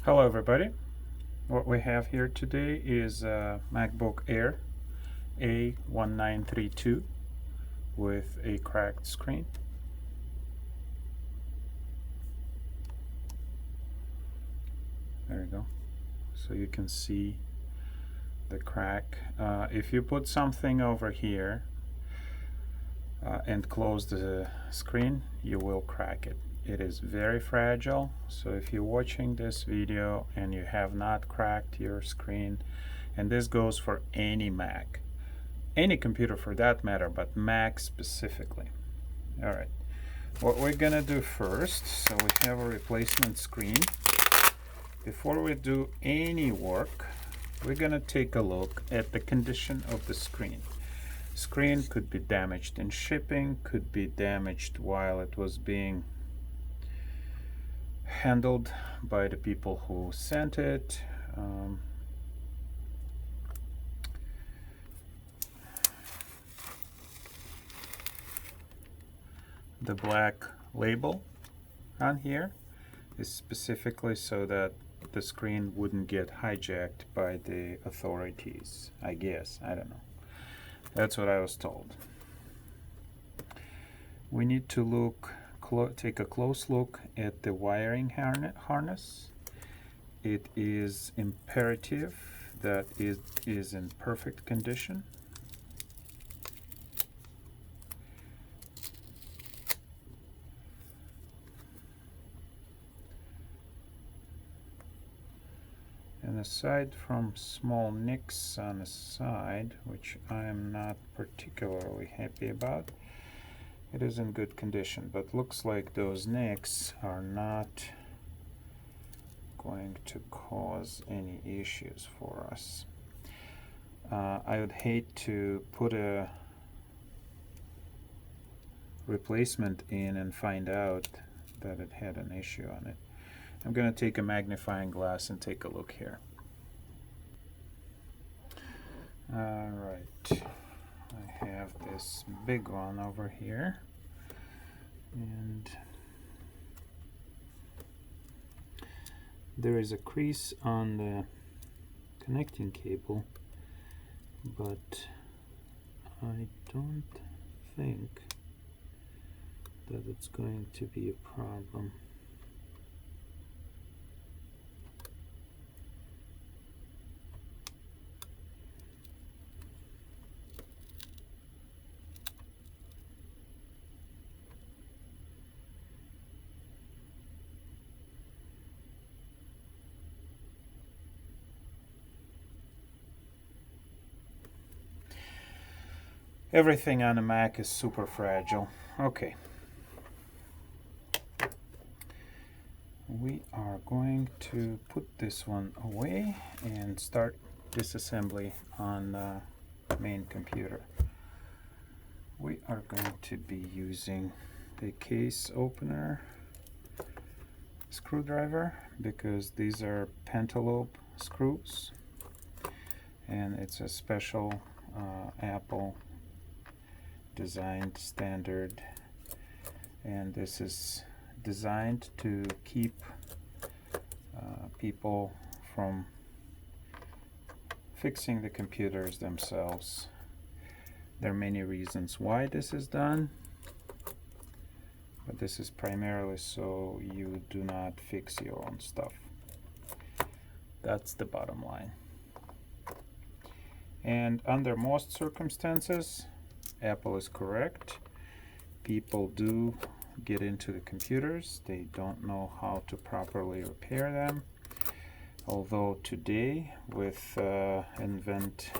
Hello everybody. What we have here today is a MacBook Air A1932 with a cracked screen. There you go. So you can see the crack. If you put something over here and close the screen, you will crack it. It is very fragile, so if you're watching this video and you have not cracked your screen, and this goes for any Mac, any computer for that matter, but Mac specifically. All right, what we're gonna do first, so we have a replacement screen. Before we do any work, we're gonna take a look at the condition of the screen. Screen could be damaged in shipping, could be damaged while it was being handled by the people who sent it. The black label on here is specifically so that the screen wouldn't get hijacked by the authorities, I guess. I don't know. That's what I was told. We need to take a close look at the wiring harness. It is imperative that it is in perfect condition. And aside from small nicks on the side, which I am not particularly happy about, it is in good condition, but looks like those nicks are not going to cause any issues for us. I would hate to put a replacement in and find out that it had an issue on it. I'm going to take a magnifying glass and take a look here. Alright, I have this big one over here, and there is a crease on the connecting cable, but I don't think that it's going to be a problem. Everything on a Mac is super fragile. Okay. We are going to put this one away and start disassembly on the main computer. We are going to be using the case opener screwdriver because these are pentalobe screws, and it's a special Apple designed standard, and this is designed to keep people from fixing the computers themselves. There are many reasons why this is done, but this is primarily so you do not fix your own stuff. That's the bottom line. And under most circumstances, Apple is correct. People do get into the computers. They don't know how to properly repair them. Although today, with advent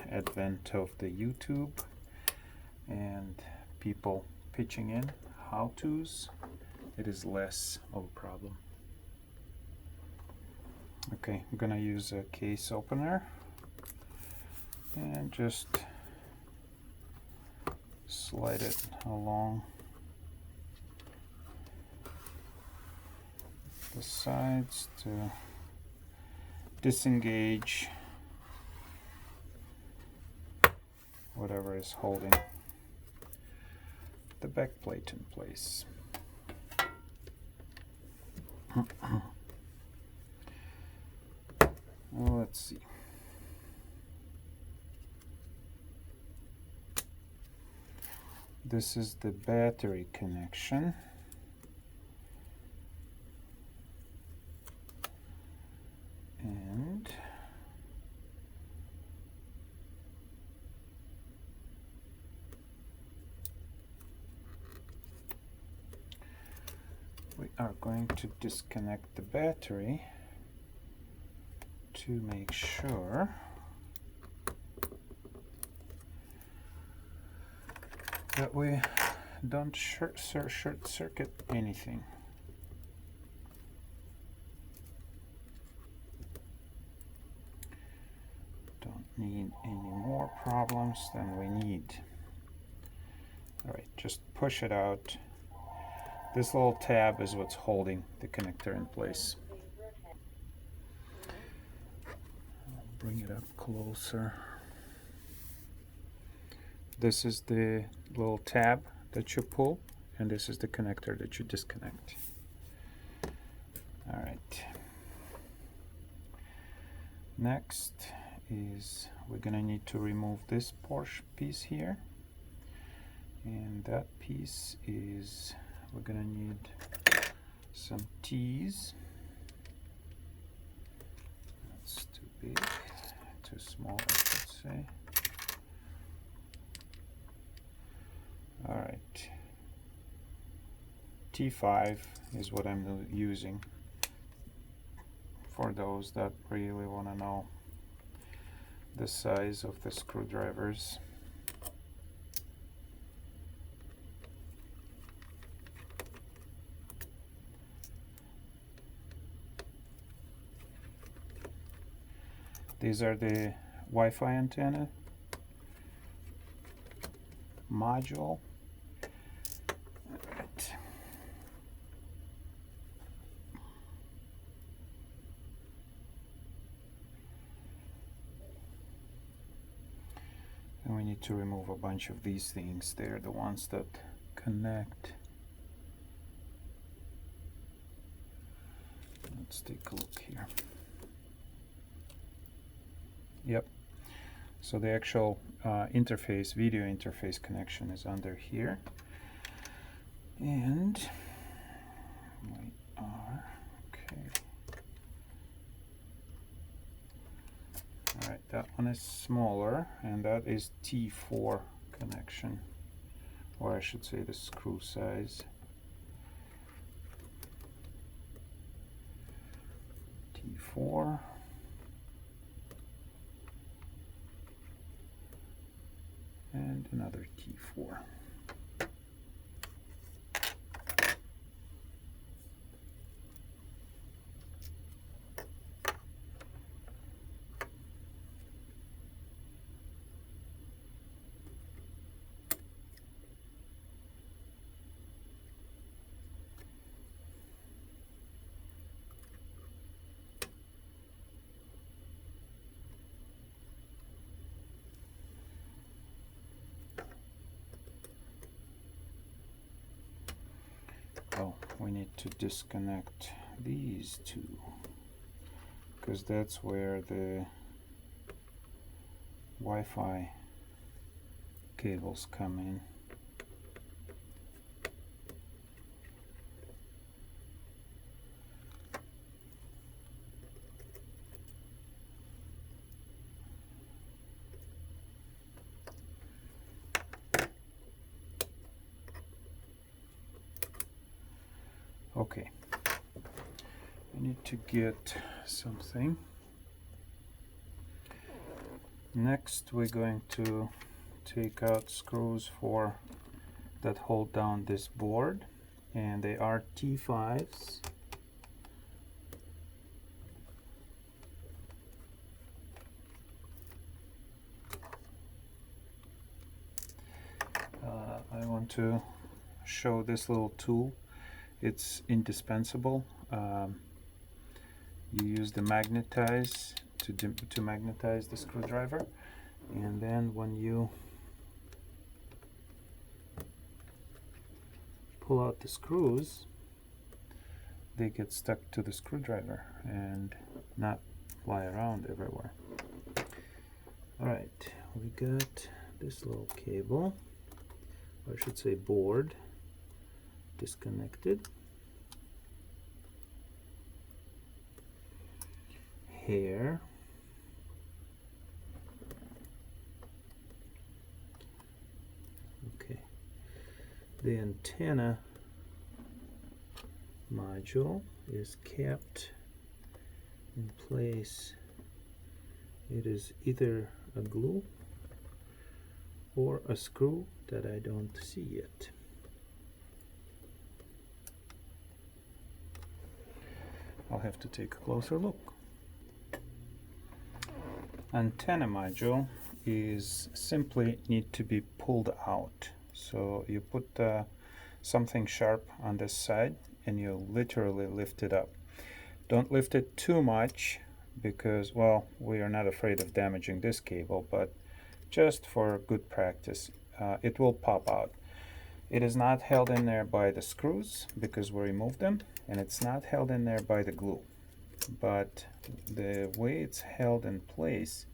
of the YouTube and people pitching in how-tos, it is less of a problem. Okay, I'm gonna use a case opener and just slide it along the sides to disengage whatever is holding the back plate in place. let's see. This is the battery connection. And we are going to disconnect the battery to make sure that we don't short circuit anything. Don't need any more problems than we need. All right, just push it out. This little tab is what's holding the connector in place. I'll bring it up closer. This is the little tab that you pull, and this is the connector that you disconnect. All right. Next is we're gonna need to remove this piece here, and that piece is we're gonna need some T's. That's too big, too small, I should say. All right, T5 is what I'm using for those that really want to know the size of the screwdrivers. These are the Wi-Fi antenna module. Right. And we need to remove a bunch of these things. They're the ones that connect. Let's take a look here. Yep. So the actual interface, video interface connection is under here. And we are, okay. All right, that one is smaller, and that is T4 connection, or I should say the screw size. T4. And another T4. Oh, we need to disconnect these two, because that's where the Wi-Fi cables come in. Okay, I need to get something. Next, we're going to take out screws for that hold down this board, and they are T5s. I want to show this little tool. It's indispensable. You use the magnetize to magnetize the screwdriver, and then when you pull out the screws, they get stuck to the screwdriver and not fly around everywhere. Alright, we got this little cable, or I should say board, disconnected. Hair. Okay. The antenna module is kept in place. It is either a glue or a screw that I don't see yet. I'll have to take a closer look. Antenna module is simply need to be pulled out. So you put something sharp on this side and you literally lift it up. Don't lift it too much because, well, we are not afraid of damaging this cable, but just for good practice, it will pop out. It is not held in there by the screws because we removed them, and it's not held in there by the glue. But the way it's held in place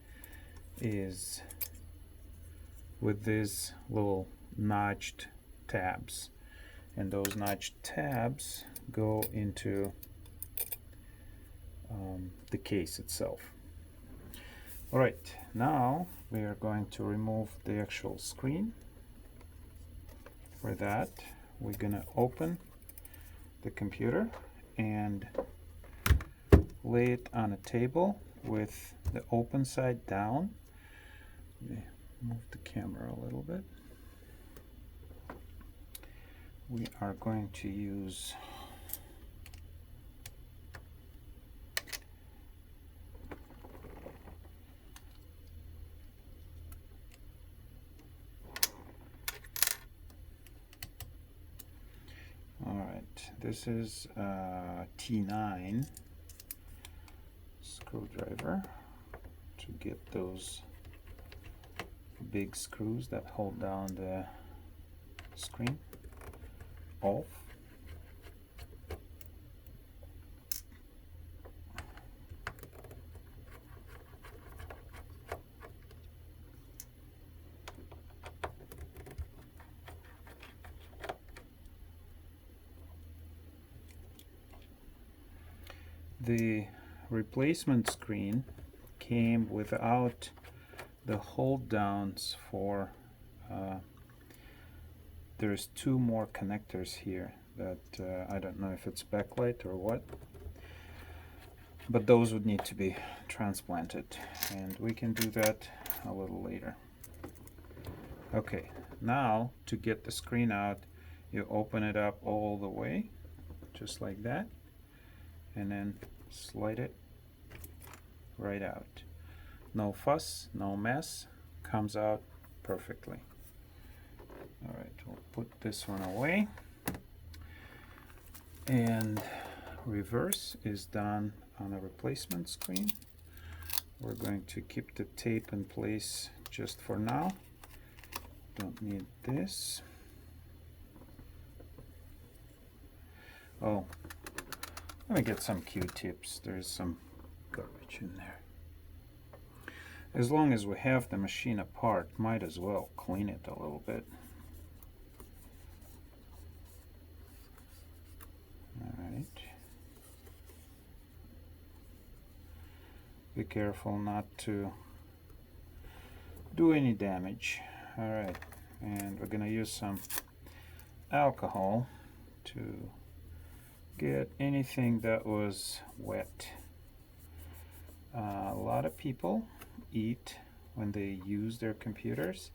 is with these little notched tabs, and those notched tabs go into the case itself. Alright, now we are going to remove the actual screen. For that, we're gonna open the computer and lay it on a table with the open side down. Let me move the camera a little bit. We are going to use this is a T9 screwdriver to get those big screws that hold down the screen off. The replacement screen came without the hold downs for there's two more connectors here that I don't know if it's backlight or what, but those would need to be transplanted, and we can do that a little later. Okay, now to get the screen out, you open it up all the way just like that, and then slide it right out. No fuss, no mess, comes out perfectly. Alright, we'll put this one away, and reverse is done on a replacement screen. We're going to keep the tape in place just for now. Don't need this. Oh, let me get some Q-tips. There's some garbage in there. As long as we have the machine apart, might as well clean it a little bit. Alright. Be careful not to do any damage. Alright, and we're going to use some alcohol to get anything that was wet. A lot of people eat when they use their computers,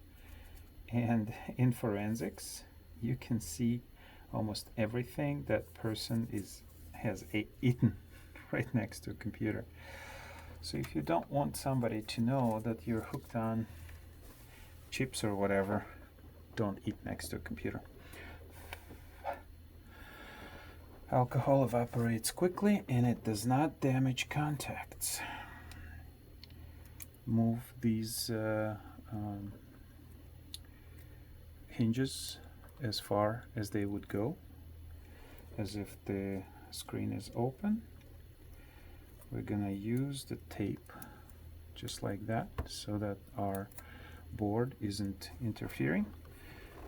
and in forensics you can see almost everything that person has eaten right next to a computer. So if you don't want somebody to know that you're hooked on chips or whatever, don't eat next to a computer. Alcohol evaporates quickly and it does not damage contacts. Move these hinges as far as they would go, as if the screen is open, we're gonna use the tape just like that so that our board isn't interfering,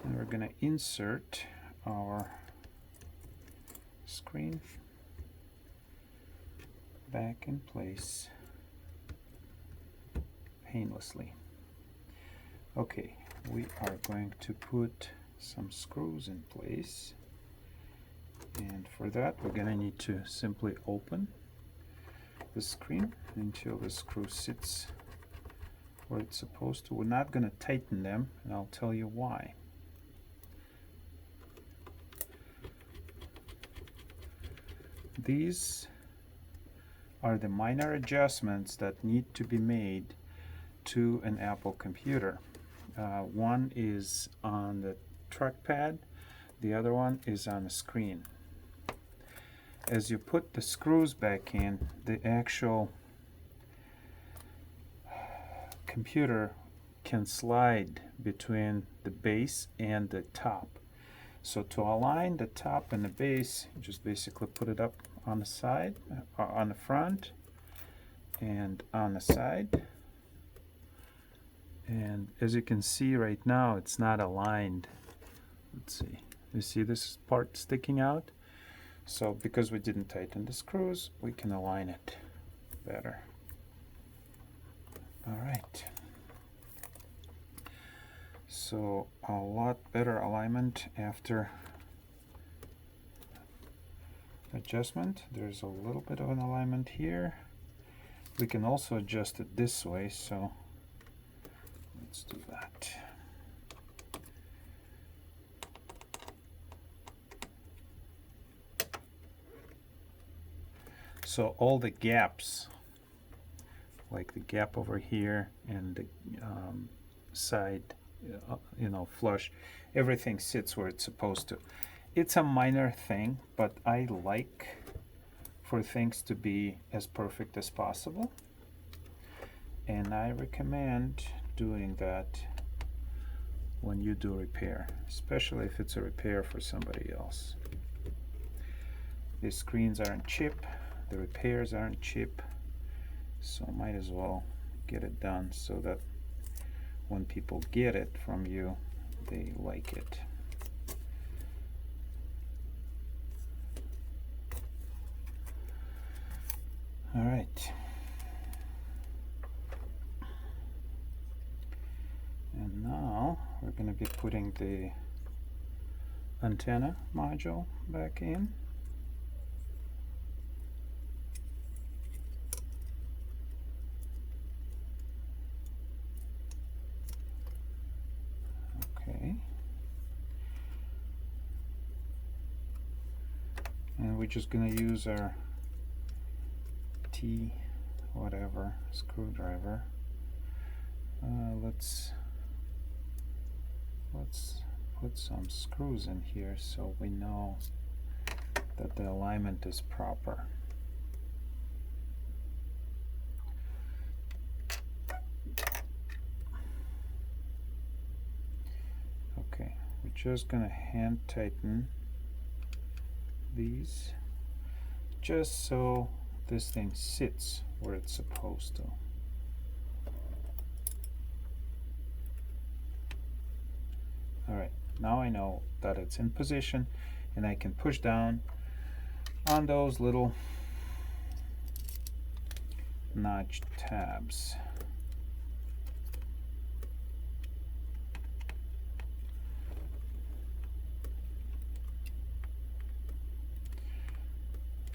and we're gonna insert our screen back in place painlessly. Okay, we are going to put some screws in place, and for that we're gonna need to simply open the screen until the screw sits where it's supposed to. We're not gonna tighten them, and I'll tell you why. These are the minor adjustments that need to be made to an Apple computer. One is on the trackpad, the other one is on the screen. As you put the screws back in, the actual computer can slide between the base and the top. So to align the top and the base, you just basically put it up on the side, on the front, and on the side. And as you can see right now, it's not aligned. Let's see. You see this part sticking out? So because we didn't tighten the screws, we can align it better. All right. So a lot better alignment after adjustment. There's a little bit of an alignment here. We can also adjust it this way, so let's do that. So all the gaps, like the gap over here and the side, flush, everything sits where it's supposed to. It's a minor thing, but I like for things to be as perfect as possible, and I recommend doing that when you do repair, especially if it's a repair for somebody else. The screens aren't cheap, the repairs aren't cheap, so might as well get it done so that when people get it from you, they like it. All right. And now we're going to be putting the antenna module back in. Okay. And we're just going to use our T whatever screwdriver. Let's put some screws in here so we know that the alignment is proper. Okay, we're just gonna hand tighten these just so this thing sits where it's supposed to. Alright, now I know that it's in position, and I can push down on those little notched tabs.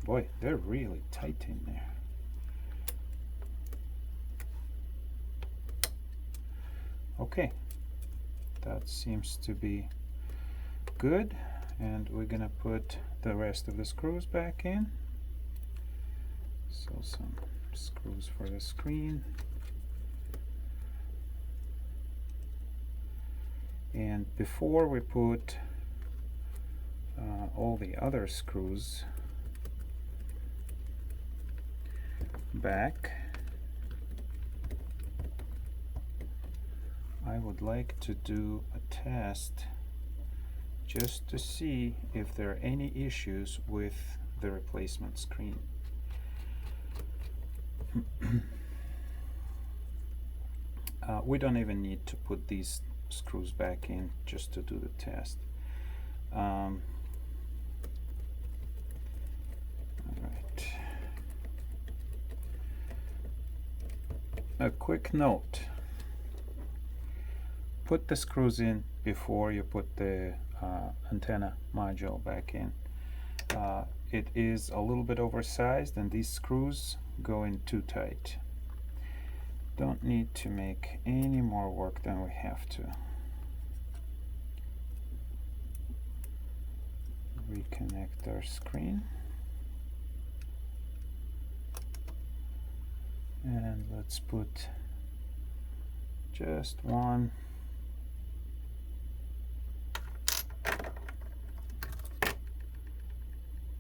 Boy, they're really tight in there. Okay, that seems to be good, and we're gonna put the rest of the screws back in. So some screws for the screen, and before we put all the other screws back, I would like to do a test just to see if there are any issues with the replacement screen. We don't even need to put these screws back in just to do the test. All right. A quick note: put the screws in before you put the antenna module back in. It is a little bit oversized and these screws go in too tight. Don't need to make any more work than we have to. Reconnect our screen. And let's put just one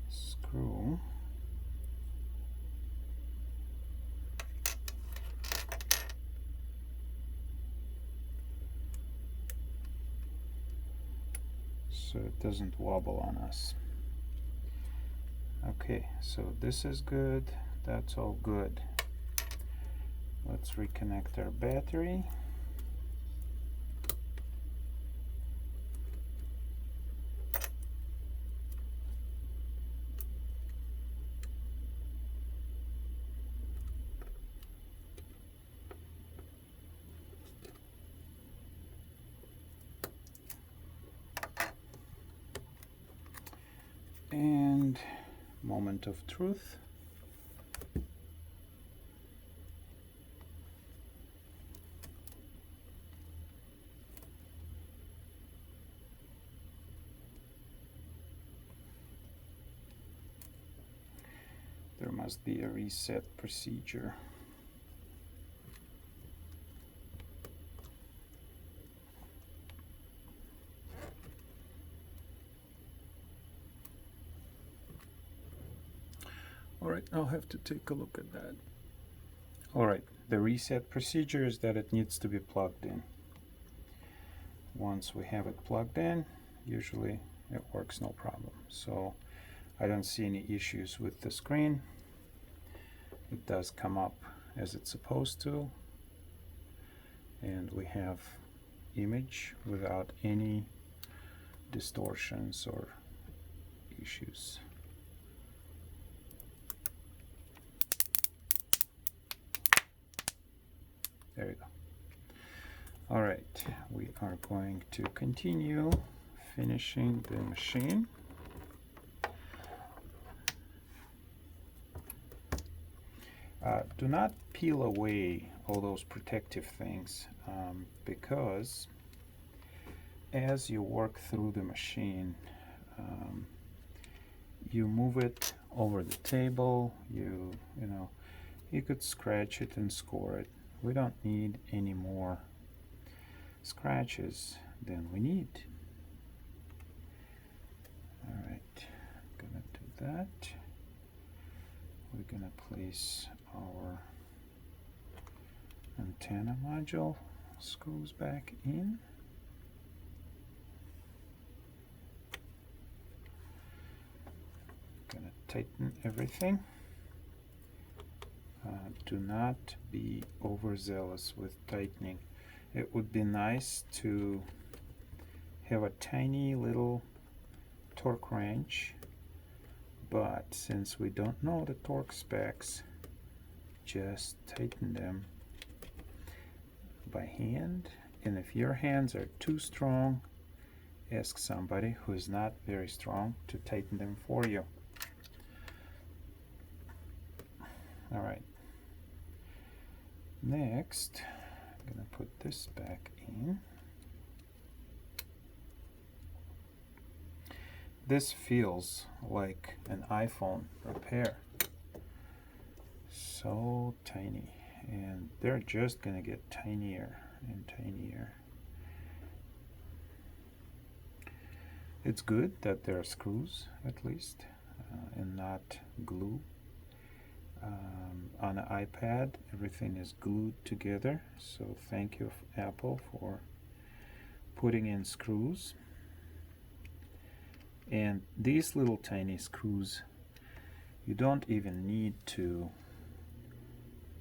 screw. So it doesn't wobble on us. Okay, so this is good, that's all good. Let's reconnect our battery. And moment of truth. There must be a reset procedure. Alright, I'll have to take a look at that. Alright, the reset procedure is that it needs to be plugged in. Once we have it plugged in, usually it works no problem. So I don't see any issues with the screen. It does come up as it's supposed to. And we have image without any distortions or issues. There you go. All right, we are going to continue finishing the machine. Do not peel away all those protective things because as you work through the machine, you move it over the table, you know, you could scratch it and score it. We don't need any more scratches than we need. All right, gonna do that. We're gonna place our antenna module screws back in. Gonna tighten everything. Do not be overzealous with tightening. It would be nice to have a tiny little torque wrench, but since we don't know the torque specs, just tighten them by hand. And if your hands are too strong, ask somebody who is not very strong to tighten them for you. All right. Next, I'm going to put this back in. This feels like an iPhone repair. So tiny, and they're just going to get tinier and tinier. It's good that there are screws at least and not glue. On an iPad, everything is glued together, so thank you, Apple, for putting in screws. And these little tiny screws, you don't even need to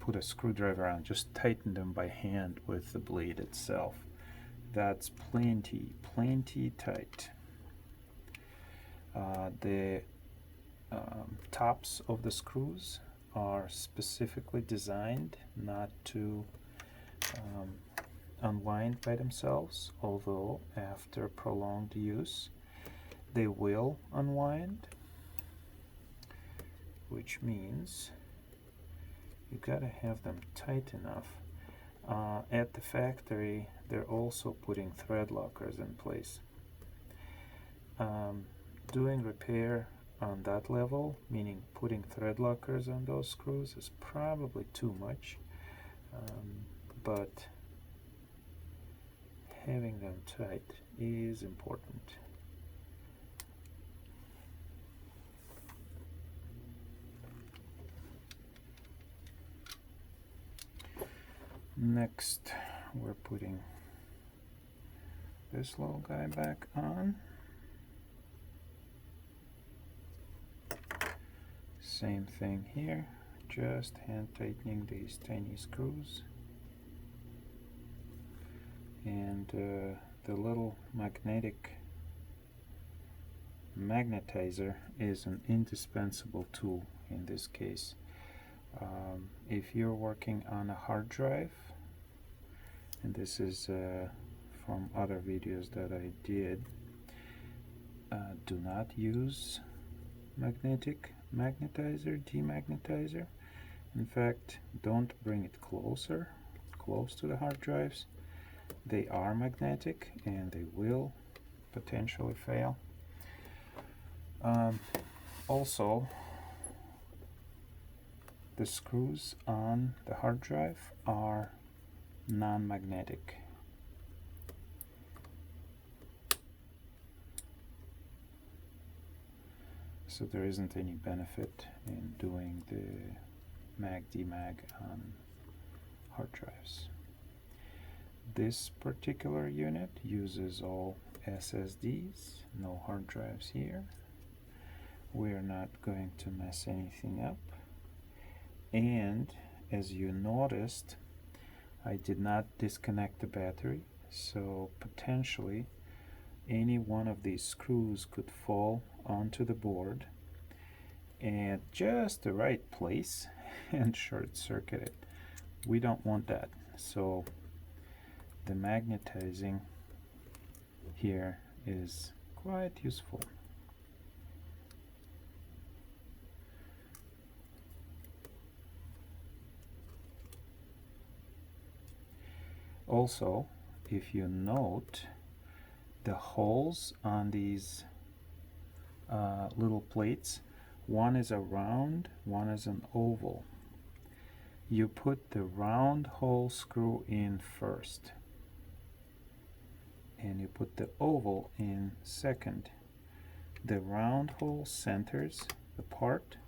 put a screwdriver on, just tighten them by hand with the blade itself. That's plenty tight. The tops of the screws are specifically designed not to unwind by themselves, although after prolonged use they will unwind, which means you gotta have them tight enough. At the factory they're also putting thread lockers in place. Doing repair on that level, meaning putting thread lockers on those screws, is probably too much, but having them tight is important. Next, we're putting this little guy back on. Same thing here, just hand tightening these tiny screws. And the little magnetizer is an indispensable tool in this case. If you're working on a hard drive, and this is from other videos that I did, do not use demagnetizer. In fact, don't bring it close to the hard drives. They are magnetic and they will potentially fail. Also, the screws on the hard drive are non-magnetic. So there isn't any benefit in doing the mag-demag on hard drives. This particular unit uses all SSDs, no hard drives here. We're not going to mess anything up. And as you noticed, I did not disconnect the battery, so potentially any one of these screws could fall onto the board at just the right place and short circuit it. We don't want that, so the magnetizing here is quite useful. Also, if you note, the holes on these little plates, one is a round, one is an oval. You put the round hole screw in first, and you put the oval in second. The round hole centers the part,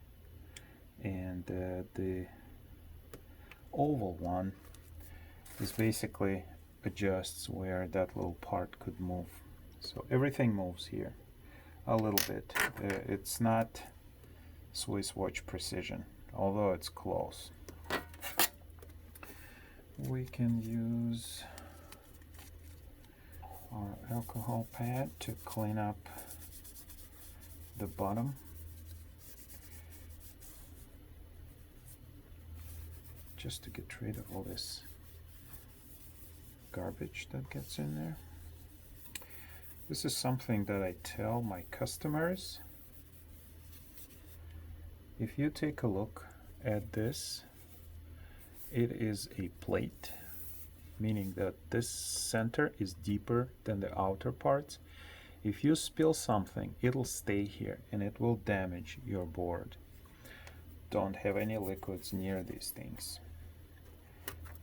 and the oval one is basically adjusts where that little part could move. So everything moves here a little bit. It's not Swiss watch precision, although it's close. We can use our alcohol pad to clean up the bottom. Just to get rid of all this garbage that gets in there. This is something that I tell my customers. If you take a look at this, it is a plate, meaning that this center is deeper than the outer parts. If you spill something, it'll stay here and it will damage your board. Don't have any liquids near these things.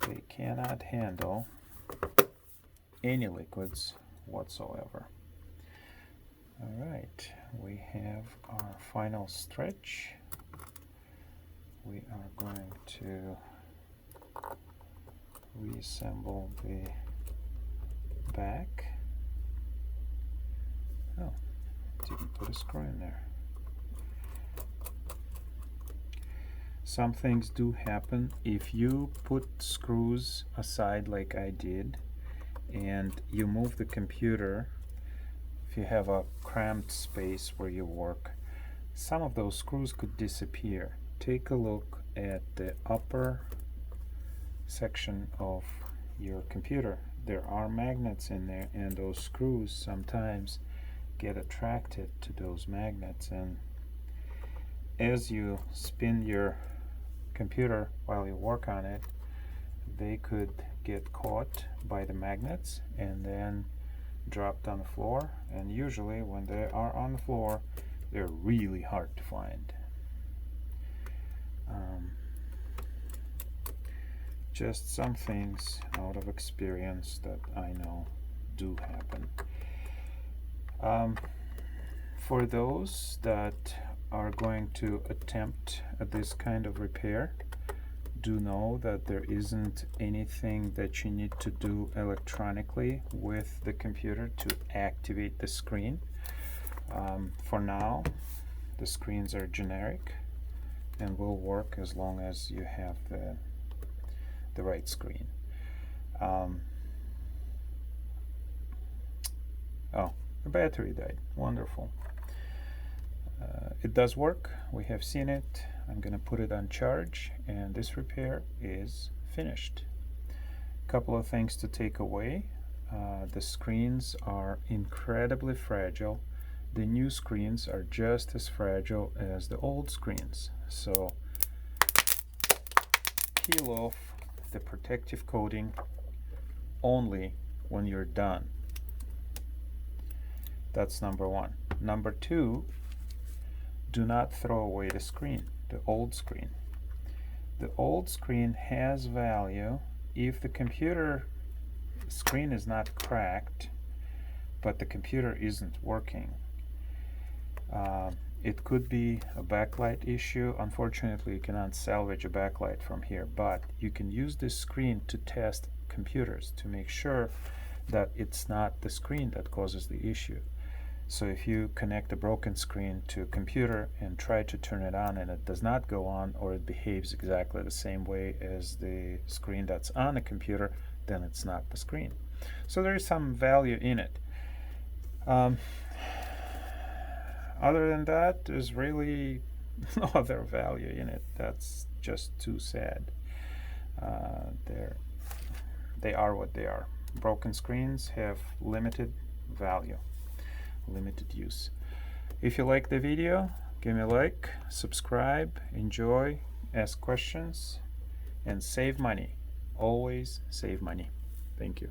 They cannot handle any liquids whatsoever. Alright, we have our final stretch. We are going to reassemble the back. Oh, didn't put a screw in there. some things do happen if you put screws aside like I did and you move the computer. If you have a cramped space where you work, some of those screws could disappear. Take a look at the upper section of your computer. There are magnets in there, and those screws sometimes get attracted to those magnets, and as you spin your computer while you work on it, they could get caught by the magnets and then dropped on the floor, and usually when they are on the floor they're really hard to find. Just some things out of experience that I know do happen. For those that are going to attempt this kind of repair, do know that there isn't anything that you need to do electronically with the computer to activate the screen. For now, the screens are generic and will work as long as you have the right screen. Oh, the battery died. Wonderful. It does work. We have seen it. I'm going to put it on charge, and this repair is finished. A couple of things to take away. The screens are incredibly fragile. The new screens are just as fragile as the old screens. So peel off the protective coating only when you're done. That's number one. Number two, do not throw away the screen, the old screen. The old screen has value if the computer screen is not cracked, but the computer isn't working. It could be a backlight issue. Unfortunately, you cannot salvage a backlight from here, but you can use this screen to test computers to make sure that it's not the screen that causes the issue. So if you connect a broken screen to a computer and try to turn it on and it does not go on, or it behaves exactly the same way as the screen that's on the computer, then it's not the screen. So there is some value in it. Other than that, there's really no other value in it. That's just too sad. They are what they are. Broken screens have limited value, limited use. If you like the video, give me a like, subscribe, enjoy, ask questions, and save money. Always save money. Thank you.